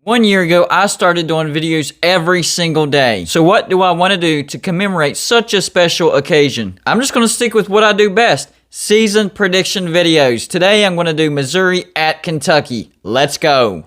1 year ago, I started doing videos every single day. So what do I want to do to commemorate such a special occasion? I'm just going to stick with what I do best. Season prediction videos. Today, I'm going to do Missouri at Kentucky. Let's go.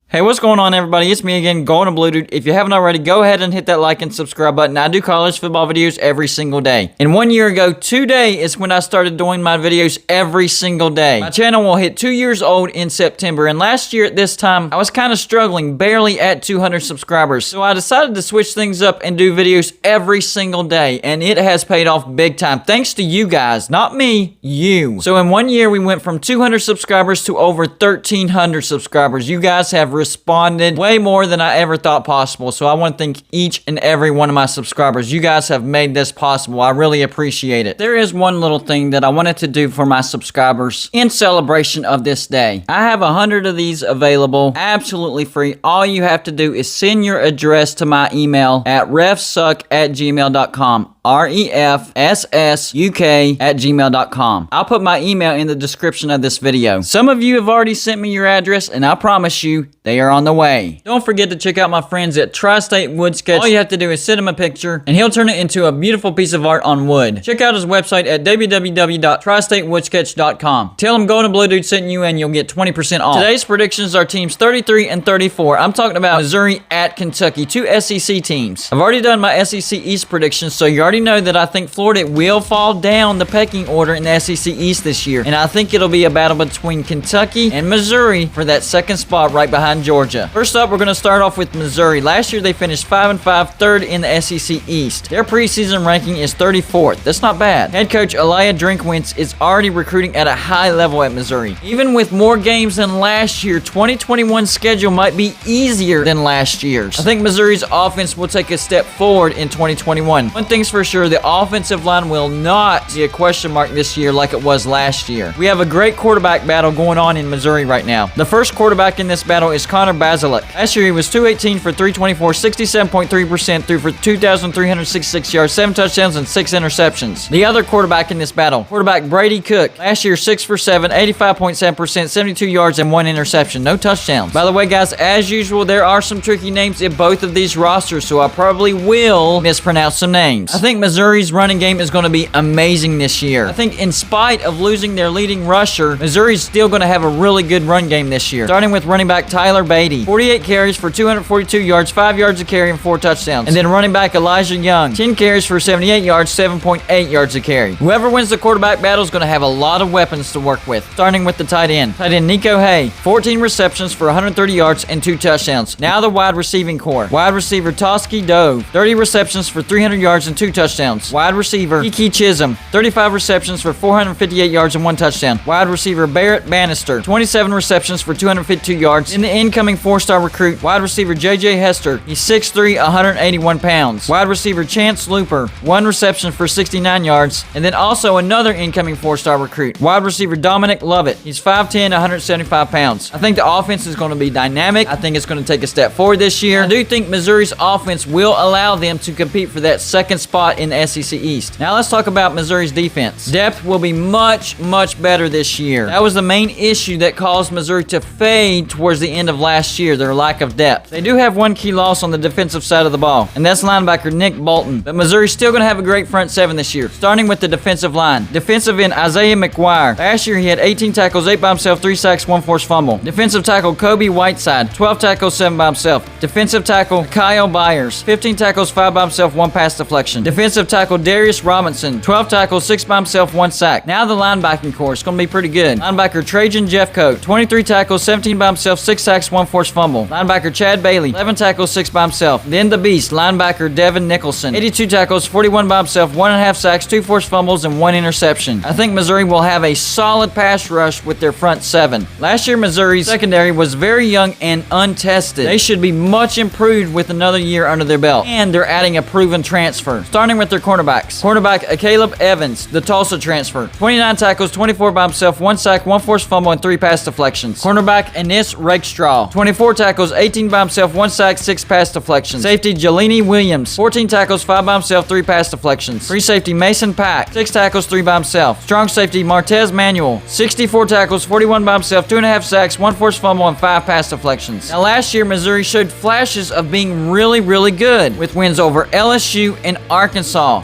Hey, what's going on, everybody? It's me again, Golden Blue Dude. If you haven't already, go ahead and hit that like and subscribe button. I do college football videos every single day. And 1 year ago, today is when I started doing my videos every single day. My channel will hit 2 years old in September. And last year at this time, I was kind of struggling, barely at 200 subscribers. So I decided to switch things up and do videos every single day. And it has paid off big time. Thanks to you guys, not me, you. So in 1 year, we went from 200 subscribers to over 1,300 subscribers. You guys have responded way more than I ever thought possible. So I want to thank each and every one of my subscribers. You guys have made this possible. I really appreciate it. There is one little thing that I wanted to do for my subscribers in celebration of this day. I have 100 of these available absolutely free. All you have to do is send your address to my email at refssuk@gmail.com. refssuk@gmail.com. I'll put my email in the description of this video. Some of you have already sent me your address, and I promise you, they are on the way. Don't forget to check out my friends at Tri-State Wood Sketch. All you have to do is send him a picture, and he'll turn it into a beautiful piece of art on wood. Check out his website at www.tristatewoodsketch.com. Tell him Golden Blue Dude sent you, and you'll get 20% off. Today's predictions are teams 33 and 34. I'm talking about Missouri at Kentucky, two SEC teams. I've already done my SEC East predictions, so you already know that I think Florida will fall down the pecking order in the SEC East this year, and I think it'll be a battle between Kentucky and Missouri for that second spot right behind Georgia. First up, we're going to start off with Missouri. Last year, they finished 5-5, third in the SEC East. Their preseason ranking is 34th. That's not bad. Head coach Elia Drinkwitz is already recruiting at a high level at Missouri. Even with more games than last year, 2021's schedule might be easier than last year's. I think Missouri's offense will take a step forward in 2021. One thing's for sure, the offensive line will not be a question mark this year like it was last year. We have a great quarterback battle going on in Missouri right now. The first quarterback in this battle is Connor Bazelak. Last year, he was 218 for 324, 67.3%, threw for 2,366 yards, 7 touchdowns, and 6 interceptions. The other quarterback in this battle, quarterback Brady Cook. Last year, 6 for 7, 85.7%, 72 yards, and 1 interception. No touchdowns. By the way, guys, as usual, there are some tricky names in both of these rosters, so I probably will mispronounce some names. I think Missouri's running game is going to be amazing this year. I think in spite of losing their leading rusher, Missouri's still going to have a really good run game this year. Starting with running back Tyler Beatty. 48 carries for 242 yards, 5 yards a carry, and 4 touchdowns. And then running back Elijah Young. 10 carries for 78 yards, 7.8 yards a carry. Whoever wins the quarterback battle is going to have a lot of weapons to work with. Starting with the tight end. Tight end Nico Hay. 14 receptions for 130 yards and 2 touchdowns. Now the wide receiving core. Wide receiver Toski Dove. 30 receptions for 300 yards and 2 touchdowns. Wide receiver Kiki Chisholm. 35 receptions for 458 yards and 1 touchdown. Wide receiver Barrett Bannister. 27 receptions for 252 yards. In the incoming 4-star recruit, wide receiver J.J. Hester. He's 6'3", 181 pounds. Wide receiver Chance Looper. 1 reception for 69 yards. And then also another incoming 4-star recruit, wide receiver Dominic Lovett. He's 5'10", 175 pounds. I think the offense is going to be dynamic. I think it's going to take a step forward this year. I do think Missouri's offense will allow them to compete for that second spot in the SEC East. Now let's talk about Missouri's defense. Depth will be much, much better this year. That was the main issue that caused Missouri to fade towards the end of last year, their lack of depth. They do have one key loss on the defensive side of the ball, and that's linebacker Nick Bolton. But Missouri's still going to have a great front seven this year, starting with the defensive line. Defensive end Isaiah McGuire. Last year, he had 18 tackles, 8 by himself, 3 sacks, 1 forced fumble. Defensive tackle Kobe Whiteside. 12 tackles, 7 by himself. Defensive tackle Kyle Byers. 15 tackles, 5 by himself, 1 pass deflection. Defensive tackle Darius Robinson. 12 tackles, 6 by himself, 1 sack. Now the linebacking core is going to be pretty good. Linebacker Trajan Jeffcoat. 23 tackles, 17 by himself, 6 sacks, 1 forced fumble. Linebacker Chad Bailey. 11 tackles, 6 by himself. Then the beast, linebacker Devin Nicholson. 82 tackles, 41 by himself, 1.5 sacks, 2 forced fumbles, and 1 interception. I think Missouri will have a solid pass rush with their front seven. Last year, Missouri's secondary was very young and untested. They should be much improved with another year under their belt. And they're adding a proven transfer. Starting Starting with their cornerbacks. Cornerback Caleb Evans, the Tulsa transfer. 29 tackles, 24 by himself, 1 sack, 1 forced fumble, and 3 pass deflections. Cornerback Ennis Rakestraw. 24 tackles, 18 by himself, 1 sack, 6 pass deflections. Safety Jelini Williams. 14 tackles, 5 by himself, 3 pass deflections. Free safety Mason Pack. 6 tackles, 3 by himself. Strong safety Martez Manuel. 64 tackles, 41 by himself, 2.5 sacks, 1 forced fumble, and 5 pass deflections. Now last year, Missouri showed flashes of being really good with wins over LSU and Arkansas.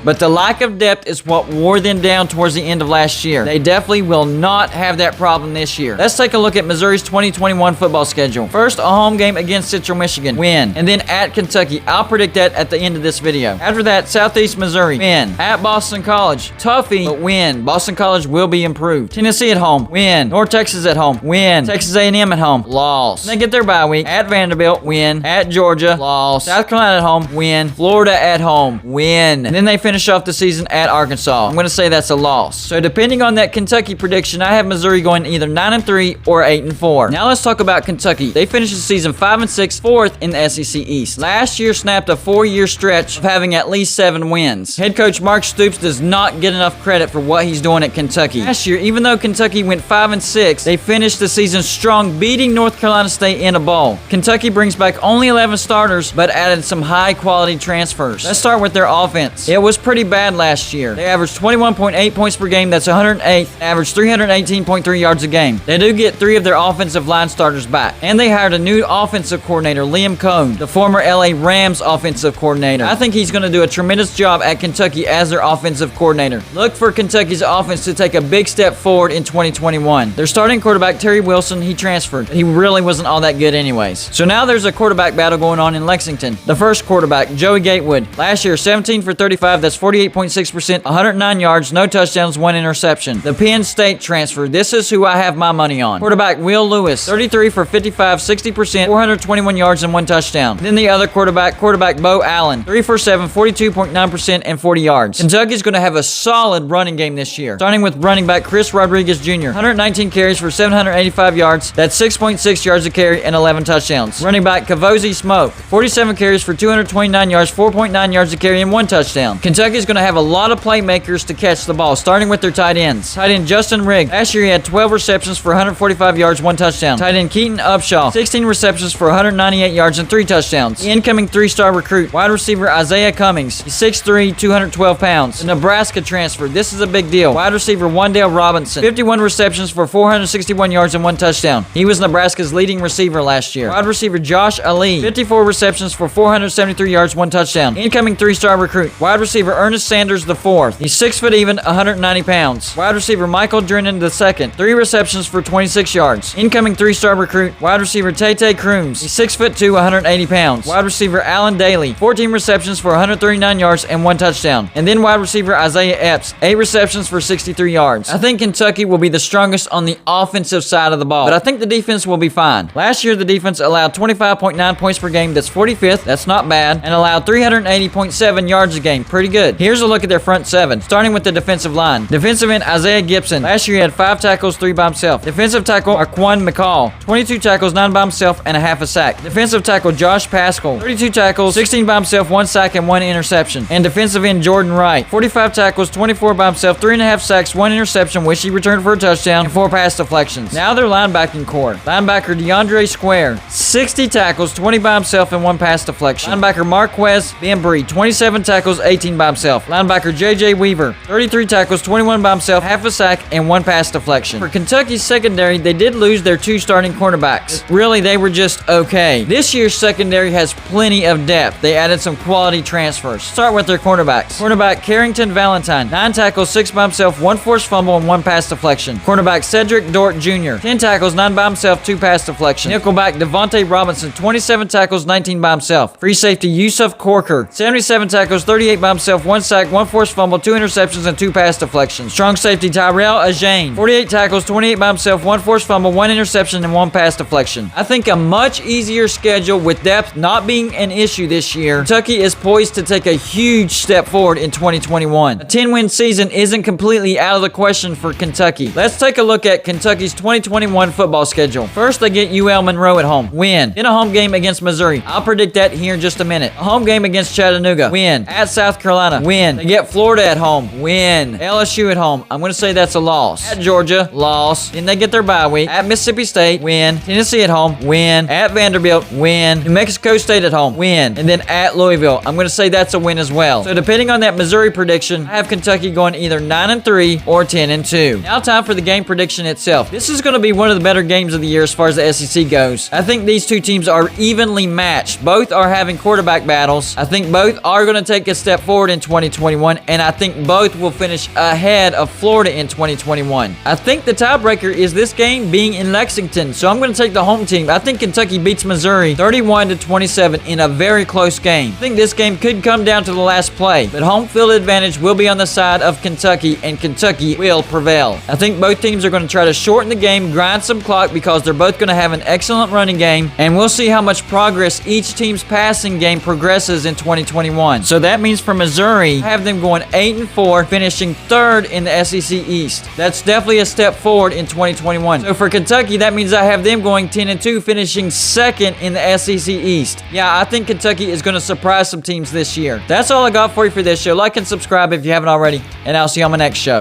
But the lack of depth is what wore them down towards the end of last year. They definitely will not have that problem this year. Let's take a look at Missouri's 2021 football schedule. First, a home game against Central Michigan. Win. And then at Kentucky. I'll predict that at the end of this video. After that, Southeast Missouri. Win. At Boston College. Toughie, but win. Boston College will be improved. Tennessee at home. Win. North Texas at home. Win. Texas A&M at home. Loss. They get their bye week. At Vanderbilt. Win. At Georgia. Loss. South Carolina at home. Win. Florida at home. Win. And then they finish off the season at Arkansas. I'm going to say that's a loss. So depending on that Kentucky prediction, I have Missouri going either 9-3 or 8-4. Now let's talk about Kentucky. They finished the season 5-6, 4th in the SEC East. Last year snapped a 4-year stretch of having at least 7 wins. Head coach Mark Stoops does not get enough credit for what he's doing at Kentucky. Last year, even though Kentucky went 5-6, they finished the season strong, beating North Carolina State in a bowl. Kentucky brings back only 11 starters, but added some high-quality transfers. Let's start with their offense. It was pretty bad last year. They averaged 21.8 points per game, that's 108th, averaged 318.3 yards a game. They do get 3 of their offensive line starters back. And they hired a new offensive coordinator, Liam Cohn, the former LA Rams offensive coordinator. I think he's going to do a tremendous job at Kentucky as their offensive coordinator. Look for Kentucky's offense to take a big step forward in 2021. Their starting quarterback, Terry Wilson, he transferred. He really wasn't all that good anyways. So now there's a quarterback battle going on in Lexington. The first quarterback, Joey Gatewood. Last year, 17 for 35, that's 48.6%, 109 yards, no touchdowns, 1 interception. The Penn State transfer. This is who I have my money on. Quarterback Will Lewis, 33 for 55, 60%, 421 yards, and 1 touchdown. Then the other quarterback Bo Allen, 3 for 7, 42.9%, and 40 yards. Kentucky's going to have a solid running game this year, starting with running back Chris Rodriguez Jr., 119 carries for 785 yards, that's 6.6 yards a carry, and 11 touchdowns. Running back Kavozie Smoke, 47 carries for 229 yards, 4.9 yards a carry, and 1 touchdown. Kentucky's going to have a lot of playmakers to catch the ball, starting with their tight ends. Tight end Justin Rigg, last year he had 12 receptions for 145 yards, 1 touchdown. Tight end Keaton Upshaw, 16 receptions for 198 yards and 3 touchdowns. The incoming 3-star recruit, wide receiver Isaiah Cummings, he's 6'3", 212 pounds. The Nebraska transfer, this is a big deal. Wide receiver Wandale Robinson, 51 receptions for 461 yards and 1 touchdown. He was Nebraska's leading receiver last year. Wide receiver Josh Ali, 54 receptions for 473 yards, 1 touchdown. Incoming 3-star recruit, wide receiver Ernest Sanders IV, he's 6 foot even, 190 pounds. Wide receiver Michael Drennan II, 3 receptions for 26 yards. Incoming 3-star recruit, wide receiver Tay Crooms, he's 6'2", 180 pounds. Wide receiver Allen Daly, 14 receptions for 139 yards and 1 touchdown. And then wide receiver Isaiah Epps, 8 receptions for 63 yards. I think Kentucky will be the strongest on the offensive side of the ball, but I think the defense will be fine. Last year, the defense allowed 25.9 points per game, that's 45th, that's not bad, and allowed 380.7 yards a game, pretty good. Here's a look at their front 7, starting with the defensive line. Defensive end Isaiah Gibson, last year he had 5 tackles, 3 by himself. Defensive tackle Arquan McCall, 22 tackles, 9 by himself, and a half a sack. Defensive tackle Josh Paschal, 32 tackles, 16 by himself, 1 sack, and 1 interception. And defensive end Jordan Wright, 45 tackles, 24 by himself, 3.5 sacks, 1 interception, which he returned for a touchdown, and 4 pass deflections. Now their linebacking core. Linebacker DeAndre Square, 60 tackles, 20 by himself, and 1 pass deflection. Linebacker Marquez Bembry, 27 tackles, 18 by himself. Linebacker J.J. Weaver, 33 tackles, 21 by himself, half a sack, and 1 pass deflection. For Kentucky's secondary, they did lose their 2 starting cornerbacks. Really, they were just okay. This year's secondary has plenty of depth. They added some quality transfers. Start with their cornerbacks. Cornerback Carrington Valentine, 9 tackles, 6 by himself, 1 forced fumble, and 1 pass deflection. Cornerback Cedric Dort Jr., 10 tackles, 9 by himself, 2 pass deflection. Nickelback Devontae Robinson, 27 tackles, 19 by himself. Free safety Yusuf Corker, 77 tackles, 38 by himself, 1 sack, 1 forced fumble, 2 interceptions, and 2 pass deflections. Strong safety Tyrell Ajane, 48 tackles, 28 by himself, 1 forced fumble, 1 interception, and 1 pass deflection. I think a much easier schedule with depth not being an issue this year. Kentucky is poised to take a huge step forward in 2021. A 10-win season isn't completely out of the question for Kentucky. Let's take a look at Kentucky's 2021 football schedule. First, they get UL Monroe at home. Win. Then a home game against Missouri. I'll predict that here in just a minute. A home game against Chattanooga. Win. At South Carolina, win. They get Florida at home, win. LSU at home, I'm going to say that's a loss. At Georgia, loss. Then they get their bye week. At Mississippi State, win. Tennessee at home, win. At Vanderbilt, win. New Mexico State at home, win. And then at Louisville, I'm going to say that's a win as well. So depending on that Missouri prediction, I have Kentucky going either 9-3 or 10-2. Now time for the game prediction itself. This is going to be one of the better games of the year as far as the SEC goes. I think these two teams are evenly matched. Both are having quarterback battles. I think both are going to take a step forward in 2021, and I think both will finish ahead of Florida in 2021. I think the tiebreaker is this game being in Lexington, so I'm going to take the home team. I think Kentucky beats Missouri 31-27 in a very close game. I think this game could come down to the last play, but home field advantage will be on the side of Kentucky, and Kentucky will prevail. I think both teams are going to try to shorten the game, grind some clock, because they're both going to have an excellent running game, and we'll see how much progress each team's passing game progresses in 2021. So that means for Missouri, I have them going 8-4, finishing third in the SEC East. That's definitely a step forward in 2021. So for Kentucky, that means I have them going 10-2, finishing second in the SEC East. Yeah, I think Kentucky is going to surprise some teams this year. That's all I got for you for this show. Like and subscribe if you haven't already, and I'll see you on my next show.